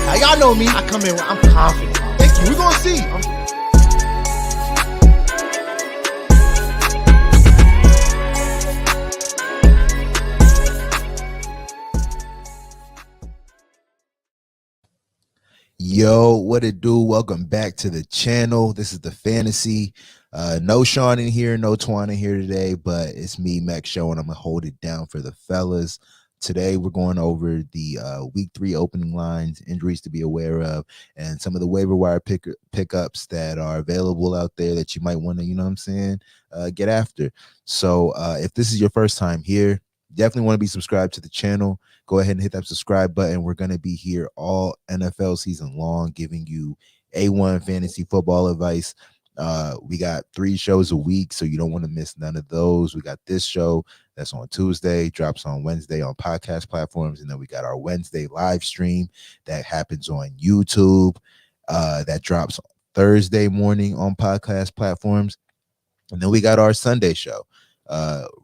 Now, y'all know me. I come in, I'm confident. Thank you. We're going to see. Yo, what it do? Welcome back to the channel. This is the fantasy. No Sean in here, no Twan in here today, but it's me, Max Show, and I'm gonna hold it down for the fellas. Today we're going over the week 3 opening lines, injuries to be aware of, and some of the waiver wire pickups that are available out there that you might want to, you know what I'm saying, get after. So if this is your first time here, definitely want to be subscribed to the channel. Go ahead and hit that subscribe button. We're going to be here all NFL season long, giving you A1 fantasy football advice. We got 3 shows a week, so you don't want to miss none of those. We got this show that's on Tuesday, drops on Wednesday on podcast platforms, and then we got our Wednesday live stream that happens on YouTube, that drops Thursday morning on podcast platforms, and then we got our Sunday show.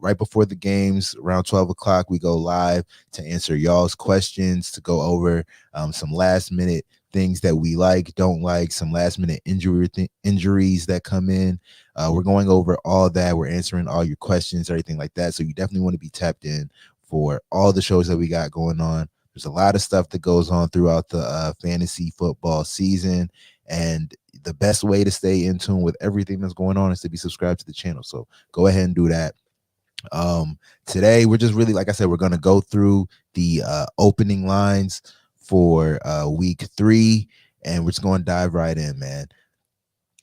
Right before the games, around 12 o'clock, we go live to answer y'all's questions, to go over some last minute things that we like, don't like, some last minute injuries that come in. We're going over all that. We're answering all your questions, everything like that. So you definitely want to be tapped in for all the shows that we got going on. There's a lot of stuff that goes on throughout the fantasy football season, and the best way to stay in tune with everything that's going on is to be subscribed to the channel. So go ahead and do that. Today we're just really, like I said, we're going to go through the opening lines for week 3, and we're just going to dive right in, man.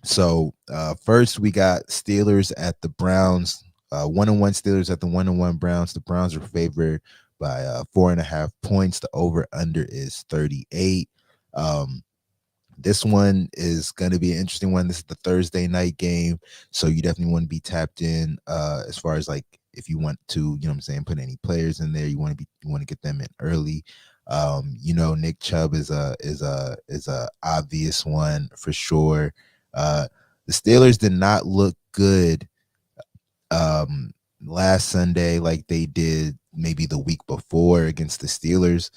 So first we got Steelers at the Browns. 1-1 Steelers at the 1-1 Browns. The Browns are favored by 4.5 points. The over under is 38. This one is going to be an interesting one. This is the Thursday night game, so you definitely want to be tapped in as far as, like, if you want to, you know what I'm saying, put any players in there, you want to get them in early. Nick Chubb is a obvious one for sure. The Steelers did not look good last Sunday like they did maybe the week before against the Steelers.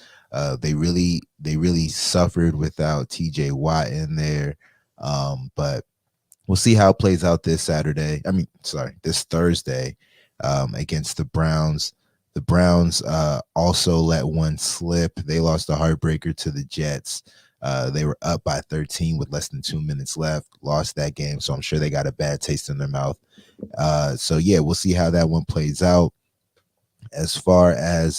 They really suffered without TJ Watt in there. But we'll see how it plays out this Thursday against the Browns. The Browns also let one slip. They lost a heartbreaker to the Jets. They were up by 13 with less than 2 minutes left, lost that game. So I'm sure they got a bad taste in their mouth. So yeah, we'll see how that one plays out. As far as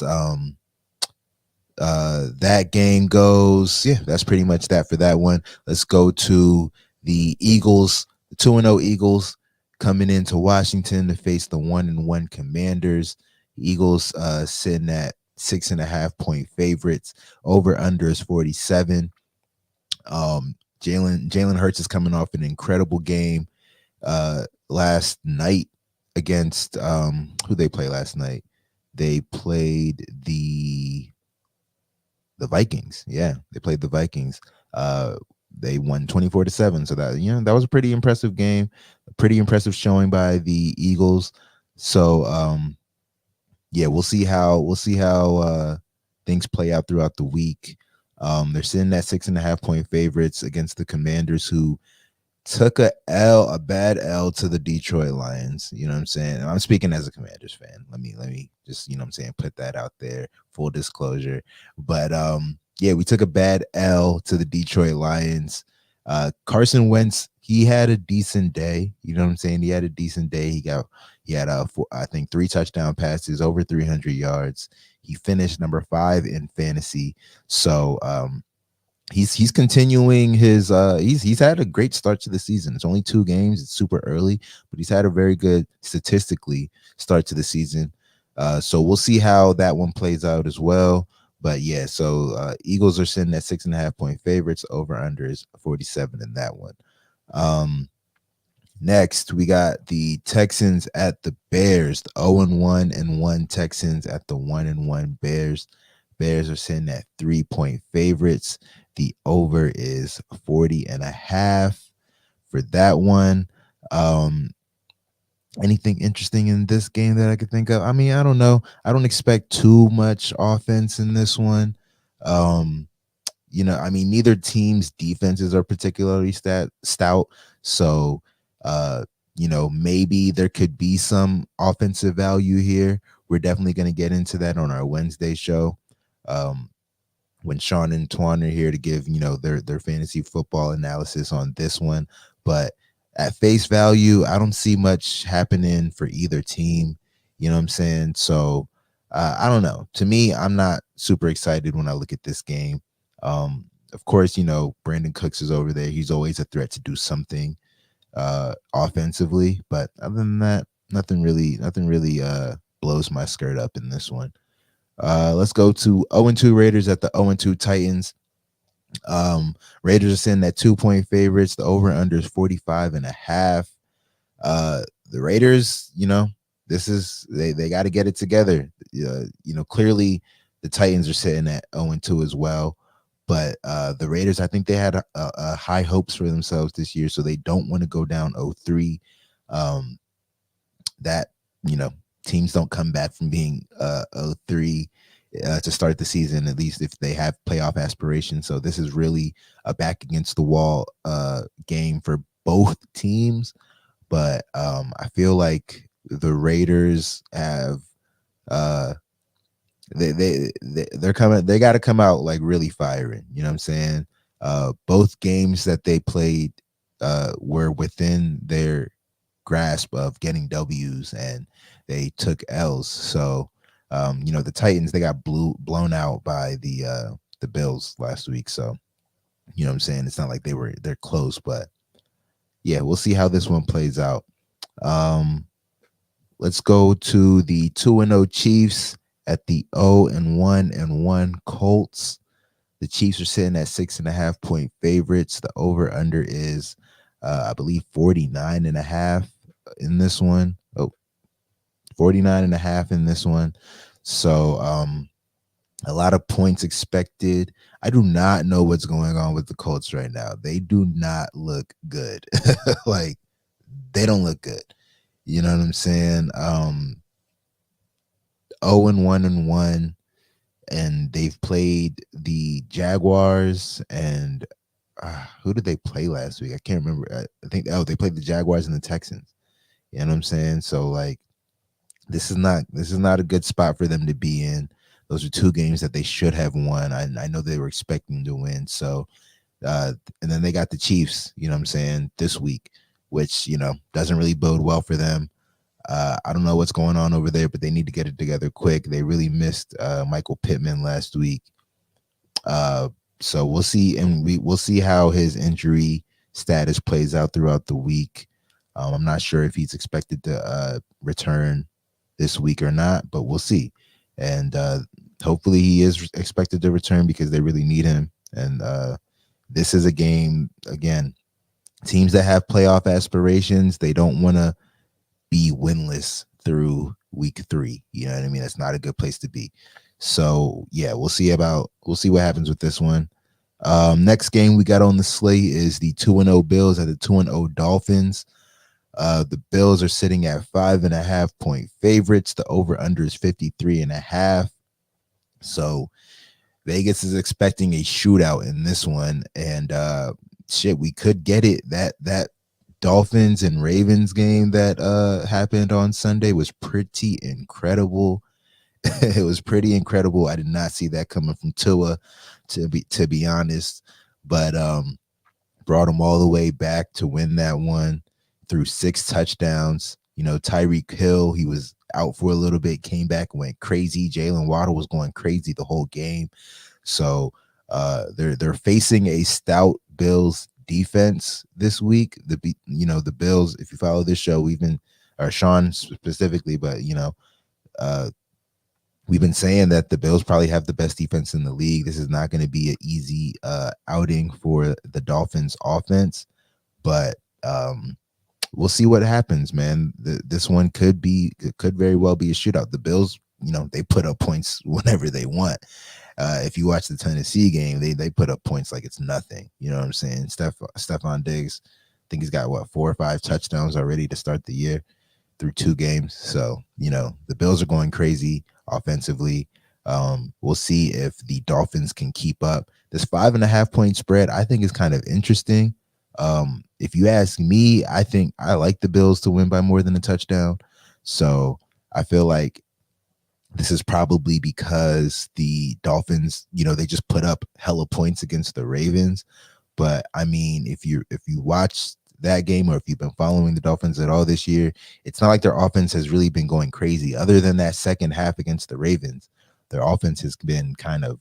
that game goes, yeah, that's pretty much that for that one. Let's go to the Eagles, the 2-0 Eagles coming into Washington to face the 1-1 Commanders. Eagles sitting at 6.5 point favorites. Over under is 47. Jalen Hurts is coming off an incredible game last night against who they play last night. They played the Vikings. Yeah, they played the Vikings. They won 24-7. So that was a pretty impressive game, a pretty impressive showing by the Eagles. So yeah, we'll see how things play out throughout the week. They're sitting at 6.5 point favorites against the Commanders, who took a bad L to the Detroit Lions. You know what I'm saying? I'm speaking as a Commanders fan. Let me just, you know what I'm saying, put that out there, full disclosure. But yeah, we took a bad L to the Detroit Lions. Carson Wentz, he had a decent day. You know what I'm saying? He had a decent day. He had I think 3 touchdown passes, over 300 yards. He finished number 5 in fantasy. So he's continuing his he's had a great start to the season. It's only 2 games, it's super early, but he's had a very good statistically start to the season. So we'll see how that one plays out as well. But yeah, so Eagles are sitting at 6.5 point favorites. Over under is 47 in that one. Next, we got the Texans at the Bears. The 0-1 Texans at the 1-1 Bears. Bears are sitting at 3 point favorites. The over is 40.5 for that one. Anything interesting in this game that I could think of? I mean, I don't know. I don't expect too much offense in this one. I mean, neither team's defenses are particularly stout. So, maybe there could be some offensive value here. We're definitely going to get into that on our Wednesday show. When Sean and Twan are here to give, their fantasy football analysis on this one. But at face value, I don't see much happening for either team. You know what I'm saying? So I don't know. To me, I'm not super excited when I look at this game. Of course, Brandon Cooks is over there. He's always a threat to do something offensively. But other than that, nothing really blows my skirt up in this one. Let's go to 0-2 Raiders at the 0-2 Titans. Raiders are sitting at 2-point favorites. The over-under is 45.5. The Raiders, this is they got to get it together. Clearly the Titans are sitting at 0-2 as well. But the Raiders, I think they had a high hopes for themselves this year, so they don't want to go down 0-3. That, teams don't come back from being 0-3 to start the season, at least if they have playoff aspirations. So this is really a back against the wall game for both teams. But I feel like the Raiders have they're coming. They got to come out like really firing. You know what I'm saying? Both games that they played were within their grasp of getting W's, and they took L's. So the Titans, they got blown out by the Bills last week. So you know what I'm saying? It's not like they're close, but yeah, we'll see how this one plays out. Let's go to the 2-0 Chiefs at the 0-1 Colts. The Chiefs are sitting at 6.5-point favorites. The over under is I believe 49.5 in this one. 49.5 in this one. So a lot of points expected. I do not know what's going on with the Colts right now. They do not look good. Like, they don't look good. You know what I'm saying? 0-1, and they've played the Jaguars and who did they play last week? I can't remember. I think they played the Jaguars and the Texans. You know what I'm saying? So like, this is not a good spot for them to be in. Those are two games that they should have won. I know they were expecting to win. So and then they got the Chiefs, you know what I'm saying, this week, which, doesn't really bode well for them. I don't know what's going on over there, but they need to get it together quick. They really missed Michael Pittman last week. So we'll see, and we'll see how his injury status plays out throughout the week. I'm not sure if he's expected to return this week or not, but we'll see. And hopefully he is expected to return because they really need him. And this is a game, again, teams that have playoff aspirations, they don't want to be winless through week 3. You know what I mean? That's not a good place to be. So yeah, we'll see what happens with this one. Next game we got on the slate is the 2-0 Bills at the 2-0 Dolphins. The Bills are sitting at 5.5-point favorites. The over under is 53.5. So Vegas is expecting a shootout in this one, and we could get it. That Dolphins and Ravens game that happened on Sunday was pretty incredible. It was pretty incredible. I did not see that coming from Tua, to be honest, but brought him all the way back to win that one through 6 touchdowns. Tyreek Hill, he was out for a little bit, came back, went crazy. Jalen Waddle was going crazy the whole game. So they're facing a stout Bills defense this week. The Bills, if you follow this show, or Sean specifically, but we've been saying that the Bills probably have the best defense in the league. This is not going to be an easy outing for the Dolphins offense, but we'll see what happens, man. This one could very well be a shootout. The Bills, they put up points whenever they want. If you watch the Tennessee game, they put up points like it's nothing. You know what I'm saying? Stephon Diggs, I think he's got 4 or 5 touchdowns already to start the year through 2 games. So, the Bills are going crazy offensively. We'll see if the Dolphins can keep up. This 5.5 point spread, I think, is kind of interesting. If you ask me, I think I like the Bills to win by more than a touchdown. So I feel like this is probably because the Dolphins, they just put up hella points against the Ravens. But I mean, if you watch that game, or if you've been following the Dolphins at all this year, it's not like their offense has really been going crazy. Other than that second half against the Ravens, their offense has been kind of,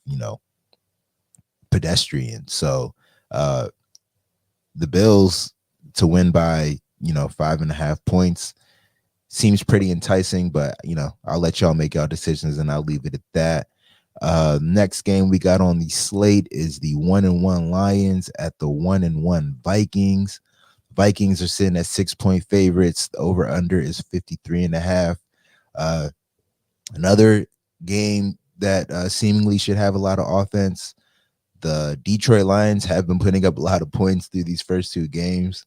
pedestrian. So the Bills to win by, 5.5 points seems pretty enticing, but I'll let y'all make y'all decisions and I'll leave it at that. Next game we got on the slate is the 1-1 Lions at the 1-1 Vikings. Vikings are sitting at 6-point favorites. The over under is 53.5. Another game that seemingly should have a lot of offense. The Detroit Lions have been putting up a lot of points through these first two games.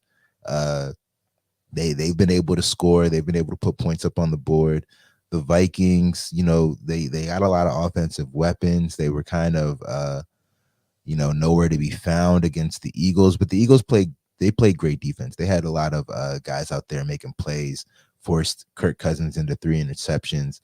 They've been able to score. They've been able to put points up on the board. The Vikings, they got a lot of offensive weapons. They were kind of, nowhere to be found against the Eagles. But the Eagles played great defense. They had a lot of guys out there making plays, forced Kirk Cousins into 3 interceptions.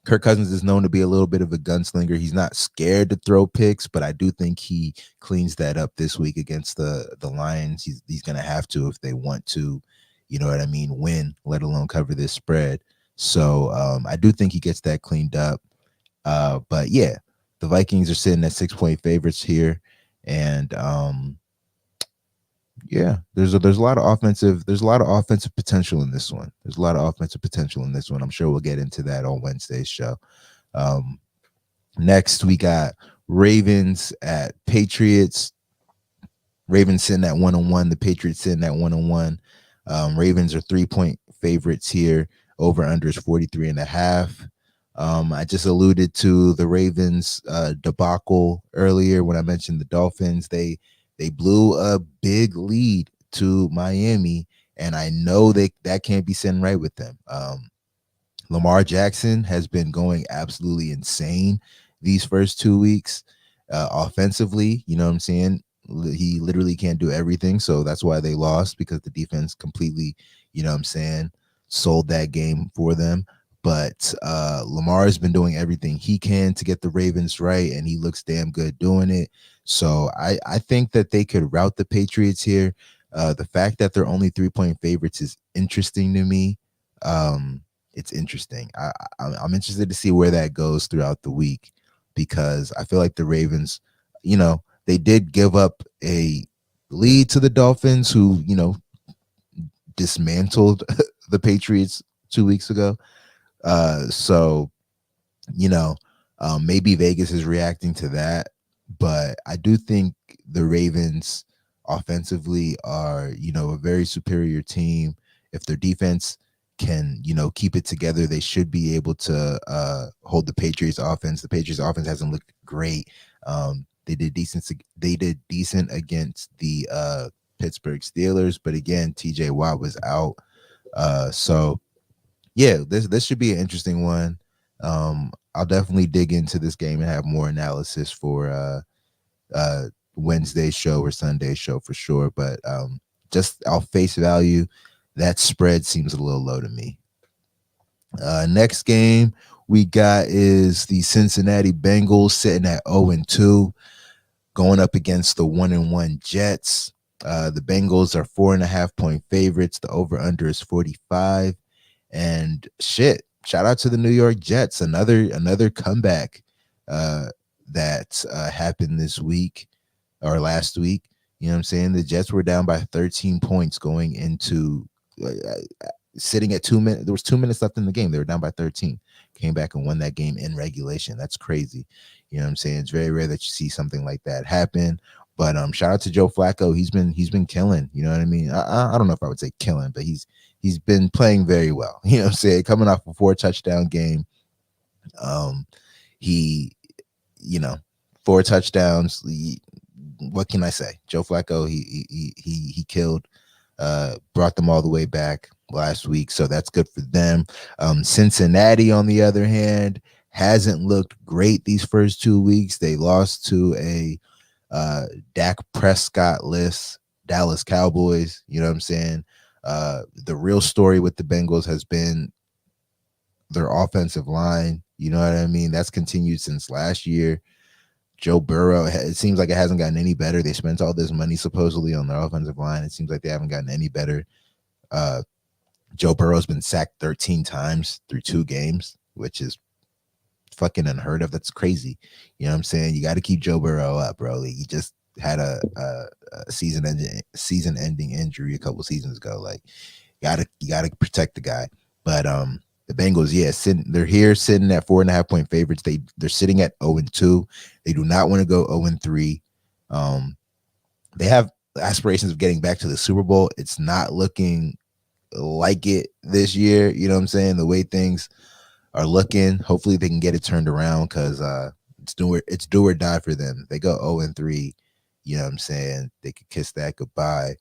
Kirk Cousins is known to be a little bit of a gunslinger. He's not scared to throw picks, but I do think he cleans that up this week against the Lions. He's going to have to if they want to, win, let alone cover this spread. So I do think he gets that cleaned up. But yeah, the Vikings are sitting at 6-point favorites here, and yeah, there's a lot of offensive potential in this one. I'm sure we'll get into that on Wednesday's show. Next we got Ravens at Patriots. Ravens sitting at 1-1. The Patriots sitting at 1-1. Ravens are 3-point favorites here. Over under is 43.5. I just alluded to the Ravens debacle earlier when I mentioned the Dolphins. They blew a big lead to Miami, and I know that can't be sitting right with them. Lamar Jackson has been going absolutely insane these first 2 weeks offensively. You know what I'm saying? He literally can't do everything, so that's why they lost, because the defense completely, sold that game for them. But Lamar has been doing everything he can to get the Ravens right, and he looks damn good doing it. So I think that they could rout the Patriots here. The fact that they're only 3-point favorites is interesting to me. It's interesting. I'm interested to see where that goes throughout the week, because I feel like the Ravens, they did give up a lead to the Dolphins, who, dismantled the Patriots 2 weeks ago. So, maybe Vegas is reacting to that, but I do think the Ravens offensively are, a very superior team. If their defense can, keep it together, they should be able to hold the Patriots offense. The Patriots offense hasn't looked great. They did decent against the Pittsburgh Steelers, but again, TJ Watt was out. So yeah, this should be an interesting one. I'll definitely dig into this game and have more analysis for Wednesday's show or Sunday's show for sure. But just off face value, that spread seems a little low to me. Next game we got is the Cincinnati Bengals sitting at 0-2, going up against the 1-1 Jets. The Bengals are 4.5-point favorites. The over-under is 45. And shit, shout out to the New York Jets. Another comeback that happened this week or last week. You know what I'm saying? The Jets were down by 13 points going into sitting at 2 minutes. There was 2 minutes left in the game. They were down by 13. Came back and won that game in regulation. That's crazy. You know what I'm saying? It's very rare that you see something like that happen. But shout out to Joe Flacco. He's been killing. You know what I mean? I don't know if I would say killing, but he's been playing very well. You know what I'm saying? Coming off a 4-touchdown game. He 4 touchdowns. What can I say? Joe Flacco, he killed, brought them all the way back last week. So that's good for them. Cincinnati, on the other hand, hasn't looked great these first 2 weeks. They lost to a Dak Prescott-less Dallas Cowboys. You know what I'm saying? The real story with the Bengals has been their offensive line. You know what I mean? That's continued since last year. Joe Burrow, it seems like it hasn't gotten any better. They spent all this money supposedly on their offensive line. It seems like they haven't gotten any better. Joe Burrow's been sacked 13 times through 2 games, which is fucking unheard of. That's crazy. You know what I'm saying? You got to keep Joe Burrow up, bro. Like, he just had a season-ending injury a couple seasons ago. Like, you gotta protect the guy. But the Bengals, they're here sitting at 4.5-point favorites. They're sitting at 0-2. They do not want to go 0-3. They have aspirations of getting back to the Super Bowl. It's not looking like it this year. You know what I'm saying? The way things are looking, hopefully they can get it turned around, because it's do or die for them. They go 0-3. You know what I'm saying? They could kiss that goodbye.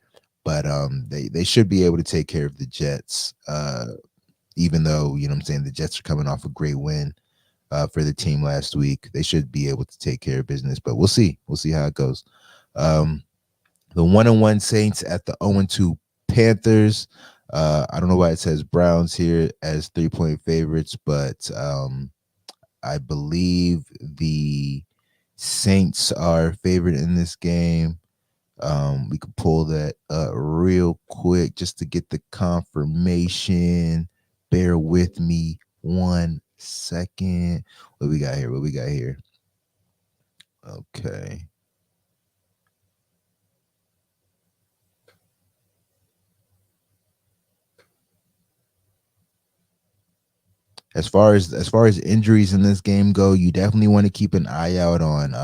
But they should be able to take care of the Jets. Even though, you know what I'm saying, the Jets are coming off a great win for the team last week. They should be able to take care of business, but we'll see. We'll see how it goes. The 1-1 Saints at the 0-2 Panthers. I don't know why it says Browns here as 3-point favorites, but I believe the Saints are favored in this game. We could pull that real quick just to get the confirmation. Bear with me 1 second. What we got here? Okay. As far as injuries in this game go, you definitely want to keep an eye out on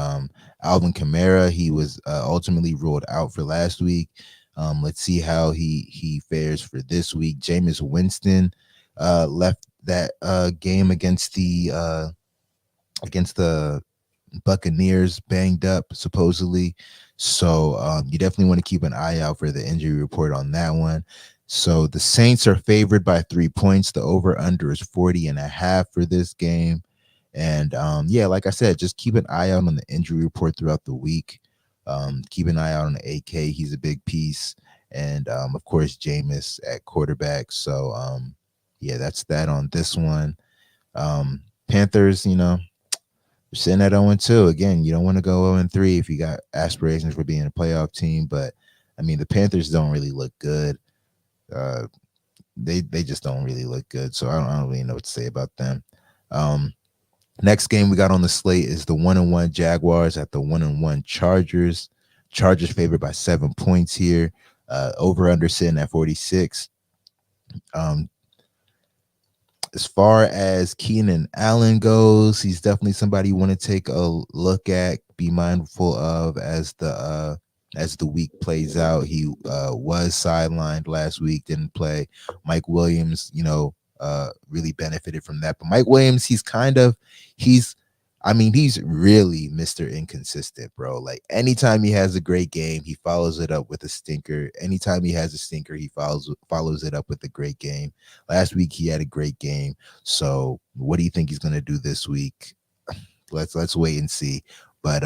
Alvin Kamara. He was ultimately ruled out for last week. Let's see how he fares for this week. Jameis Winston left that game against the Buccaneers banged up supposedly. So you definitely want to keep an eye out for the injury report on that one. So the Saints are favored by 3 points. The over-under is 40.5 for this game. And like I said, just keep an eye out on the injury report throughout the week. Keep an eye out on the AK. He's a big piece. And of course, Jameis at quarterback. So that's that on this one. Panthers, they're sitting at 0-2. Again, you don't want to go 0-3 if you got aspirations for being a playoff team. But I mean, the Panthers don't really look good. They just don't really look good. So I don't really know what to say about them. Next game we got on the slate is the 1-1 Jaguars at the 1-1 Chargers. Chargers favored by 7 points here. Over under sitting at 46. As far as Keenan Allen goes, he's definitely somebody you want to take a look at, be mindful of as the week plays out. He was sidelined last week, didn't play. Mike Williams, really benefited from that. But Mike Williams, he's really Mr. Inconsistent, bro. Like, anytime he has a great game, he follows it up with a stinker. Anytime he has a stinker, he follows it up with a great game. Last week he had a great game. So what do you think he's gonna do this week? Let's wait and see. But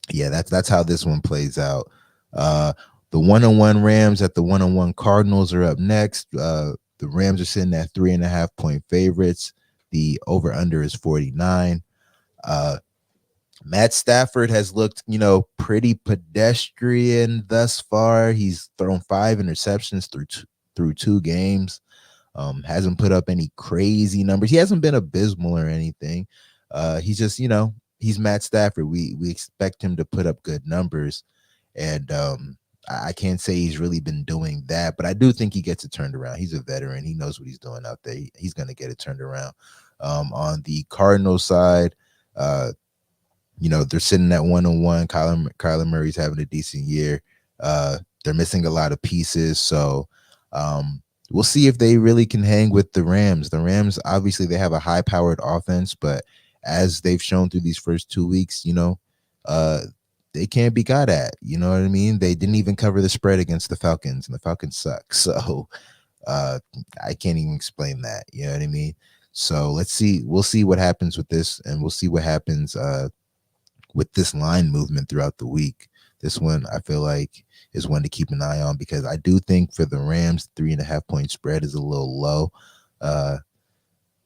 that's how this one plays out. The 1-1 Rams at the 1-1 Cardinals are up next. The Rams are sitting at 3.5-point favorites. The over-under is 49. Matt Stafford has looked, pretty pedestrian thus far. He's thrown 5 interceptions through 2 games. Hasn't put up any crazy numbers. He hasn't been abysmal or anything. He's just, he's Matt Stafford. We expect him to put up good numbers, and I can't say he's really been doing that, but I do think he gets it turned around. He's a veteran. He knows what he's doing out there. He's going to get it turned around. On the Cardinals side, they're sitting at 1-1. Kyler Murray's having a decent year. They're missing a lot of pieces, so we'll see if they really can hang with the Rams. The Rams, obviously, they have a high-powered offense, but as they've shown through these first 2 weeks, they can't be got at. You know what I mean? They didn't even cover the spread against the Falcons, and the Falcons suck. So I can't even explain that. You know what I mean? So let's see. We'll see what happens with this, and we'll see what happens with this line movement throughout the week. This one I feel like is one to keep an eye on, because I do think for the Rams, 3.5 point spread is a little low,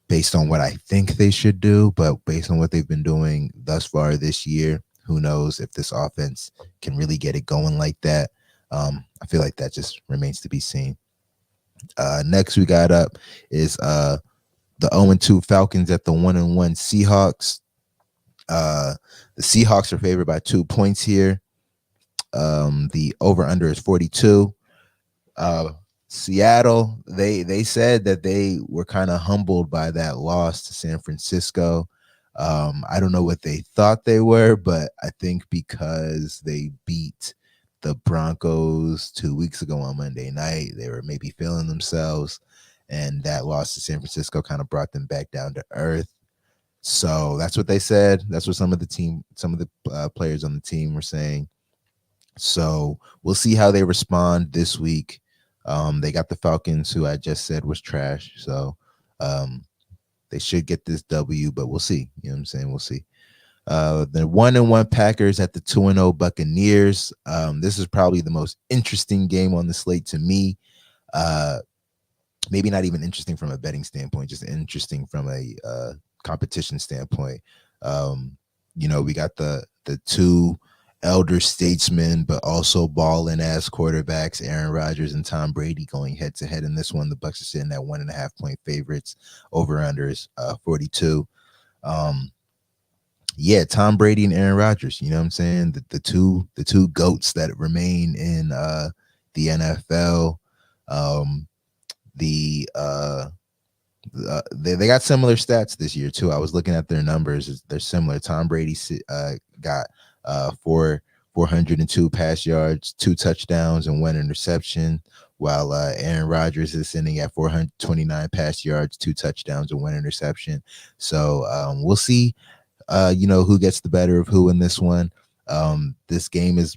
based on what I think they should do, but based on what they've been doing thus far this year, who knows if this offense can really get it going like that. I feel like that just remains to be seen. Next we got up is the 0-2 Falcons at the 1-1 Seahawks. The Seahawks are favored by 2 points here. The over-under is 42. Seattle, they said that they were kind of humbled by that loss to San Francisco. I don't know what they thought they were, but I think because they beat the Broncos 2 weeks ago on Monday night, they were maybe feeling themselves, and that loss to San Francisco kind of brought them back down to earth. So that's what they said. That's what some of the players on the team were saying. So we'll see how they respond this week. They got the Falcons, who I just said was trash. So they should get this W, but we'll see. You know what I'm saying? We'll see. The 1-1 Packers at the 2-0 Buccaneers. This is probably the most interesting game on the slate to me. Maybe not even interesting from a betting standpoint, just interesting from a competition standpoint. We got the two elder statesmen, but also balling ass quarterbacks, Aaron Rodgers and Tom Brady, going head to head in this one. The Bucs are sitting at 1.5 point favorites. Over unders 42. Tom Brady and Aaron Rodgers. You know what I'm saying? The two goats that remain in the NFL. They got similar stats this year too. I was looking at their numbers; they're similar. Tom Brady got 402 pass yards, 2 touchdowns, and 1 interception, while Aaron Rodgers is sitting at 429 pass yards, 2 touchdowns, and 1 interception. So we'll see, who gets the better of who in this one. This game is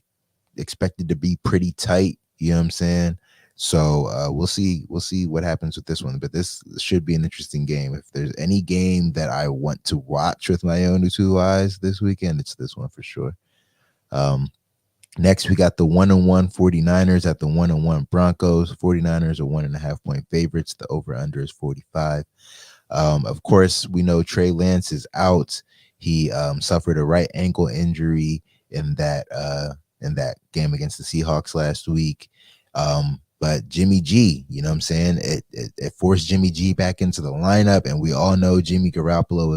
expected to be pretty tight. You know what I'm saying? So we'll see what happens with this one. But this should be an interesting game. If there's any game that I want to watch with my own 2 eyes this weekend, it's this one for sure. Next, we got the 1-1 49ers at the 1-1 Broncos. 49ers are 1.5 point favorites. The over-under is 45. Of course, we know Trey Lance is out. He suffered a right ankle injury in that game against the Seahawks last week. But Jimmy G, you know what I'm saying? It forced Jimmy G back into the lineup, and we all know Jimmy Garoppolo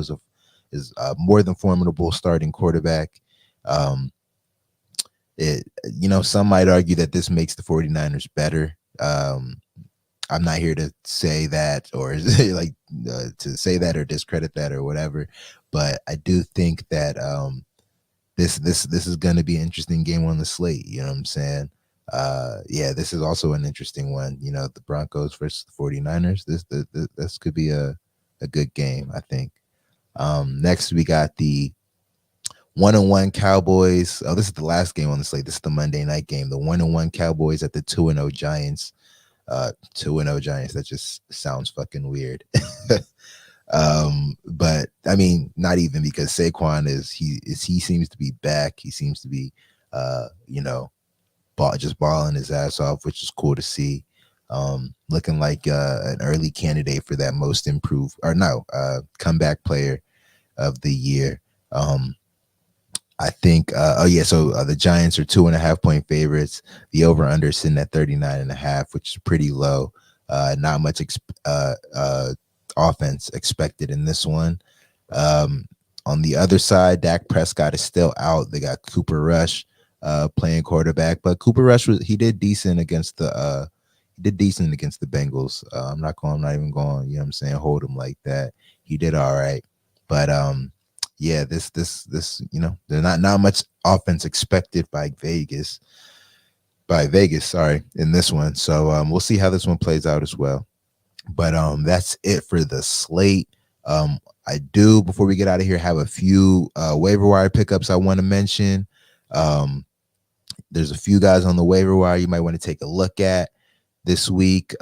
is a more than formidable starting quarterback. Some might argue that this makes the 49ers better. I'm not here to say that or to say that or discredit that or whatever, but I do think that this is going to be an interesting game on the slate. You know what I'm saying? This is also an interesting one. The Broncos versus the 49ers. This could be a good game, I think. Next, we got the 1-1 Cowboys. Oh, this is the last game on the slate. This is the Monday night game. The 1-1 Cowboys at the 2-0 Giants. 2-0 Giants. That just sounds fucking weird. But I mean, not even, because Saquon he seems to be back. He seems to be, just balling his ass off, which is cool to see. Looking like an early candidate for that most improved comeback player of the year. I think the Giants are 2.5 point favorites. The over under is sitting at 39.5, which is pretty low. Not much offense expected in this one. On the other side, Dak Prescott is still out. They got Cooper Rush playing quarterback, but Cooper Rush did decent against the Bengals. I'm not even going, you know what I'm saying, hold him like that. He did all right. But this there's not much offense expected by Vegas, in this one. So we'll see how this one plays out as well. But that's it for the slate. I do, before we get out of here, have a few waiver wire pickups I want to mention. There's a few guys on the waiver wire you might want to take a look at this week.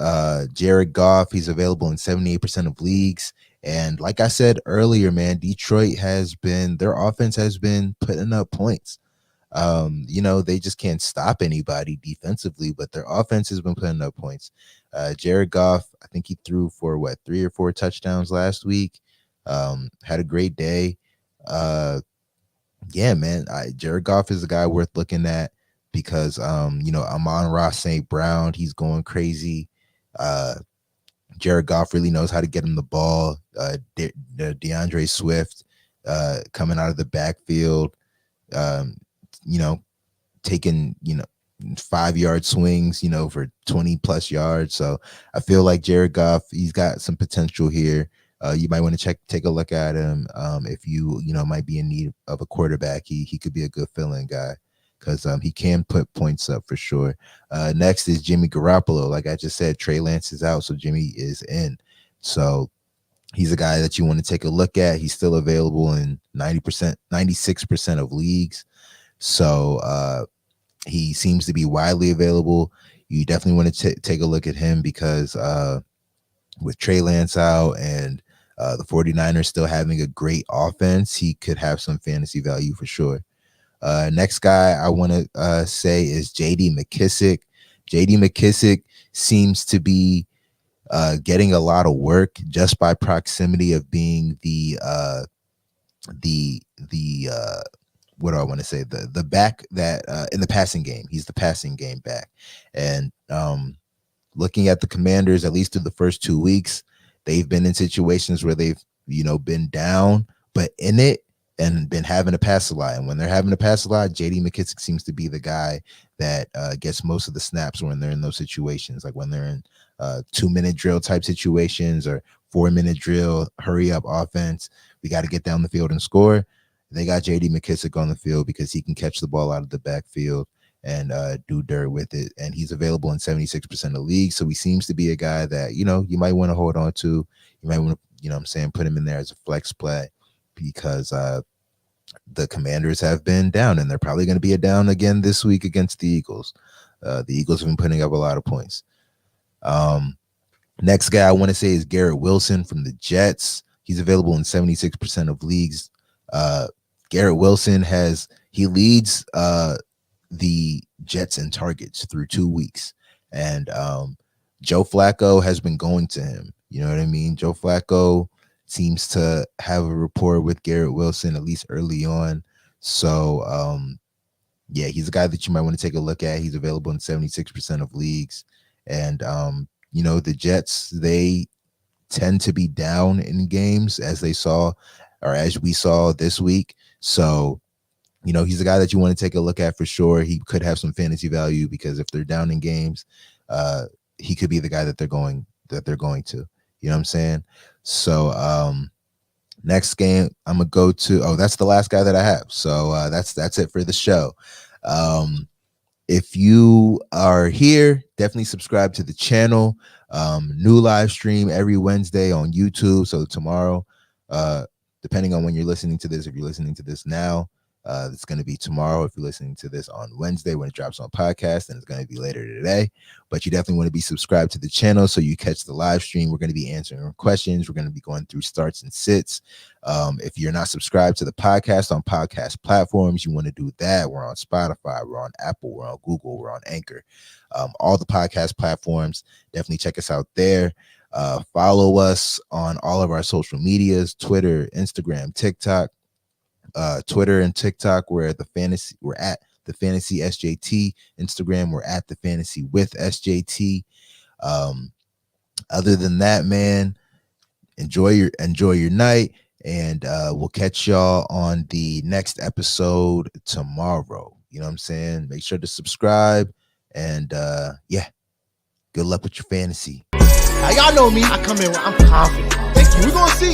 Jared Goff, he's available in 78% of leagues. And like I said earlier, man, their offense has been putting up points. They just can't stop anybody defensively, but their offense has been putting up points. Jared Goff, I think he threw for 3 or 4 touchdowns last week. Had a great day. Yeah, man, Jared Goff is a guy worth looking at because, Amon-Ra St. Brown, he's going crazy. Jared Goff really knows how to get him the ball. DeAndre Swift coming out of the backfield, taking, 5-yard swings, for 20 plus yards. So I feel like Jared Goff, he's got some potential here. You might want to take a look at him. If you might be in need of a quarterback, he could be a good fill-in guy because he can put points up for sure. Next is Jimmy Garoppolo. Like I just said, Trey Lance is out, so Jimmy is in. So he's a guy that you want to take a look at. He's still available in 96% of leagues. So he seems to be widely available. You definitely want to take a look at him because with Trey Lance out and the 49ers still having a great offense, he could have some fantasy value for sure. Next guy I want to say is J.D. McKissick. J.D. McKissick seems to be getting a lot of work just by proximity of being the what do I want to say? The back that in the passing game. He's the passing game back. And looking at the Commanders, at least through the first 2 weeks, they've been in situations where they've, been down, but in it and been having to pass a lot. And when they're having to pass a lot, J.D. McKissick seems to be the guy that gets most of the snaps when they're in those situations, like when they're in 2-minute drill type situations or 4-minute drill, hurry up offense. We got to get down the field and score. They got J.D. McKissick on the field because he can catch the ball out of the backfield and do dirt with it. And he's available in 76% of leagues. So he seems to be a guy that, you might want to hold on to. You might want to, put him in there as a flex play because the Commanders have been down and they're probably going to be down again this week against the Eagles. The Eagles have been putting up a lot of points. Next guy I want to say is Garrett Wilson from the Jets. He's available in 76% of leagues. Garrett Wilson leads the Jets in targets through 2 weeks. And Joe Flacco has been going to him. You know what I mean? Joe Flacco seems to have a rapport with Garrett Wilson, at least early on. So, yeah, he's a guy that you might want to take a look at. He's available in 76% of leagues. And, the Jets, they tend to be down in games as we saw this week. So, he's a guy that you want to take a look at for sure. He could have some fantasy value because if they're down in games, he could be the guy that they're going to. You know what I'm saying? So next game I'm gonna go to. That's the last guy that I have. So that's it for the show. If you are here, definitely subscribe to the channel. New live stream every Wednesday on YouTube. So tomorrow, depending on when you're listening to this, if you're listening to this now, it's going to be tomorrow. If you're listening to this on Wednesday when it drops on podcast, then it's going to be later today. But you definitely want to be subscribed to the channel so you catch the live stream. We're going to be answering questions. We're going to be going through starts and sits. If you're not subscribed to the podcast on podcast platforms, you want to do that. We're on Spotify, we're on Apple, we're on Google, we're on Anchor. All the podcast platforms. Definitely check us out there. Follow us on all of our social medias: Twitter, Instagram, TikTok. Twitter and TikTok, we're at the Fantasy SJT. Instagram, we're at the Fantasy with SJT. Other than that, man, enjoy your night, and we'll catch y'all on the next episode tomorrow. You know what I'm saying? Make sure to subscribe, and yeah, good luck with your fantasy. Now, y'all know me. I come in, I'm confident. Thank you. We're going to see.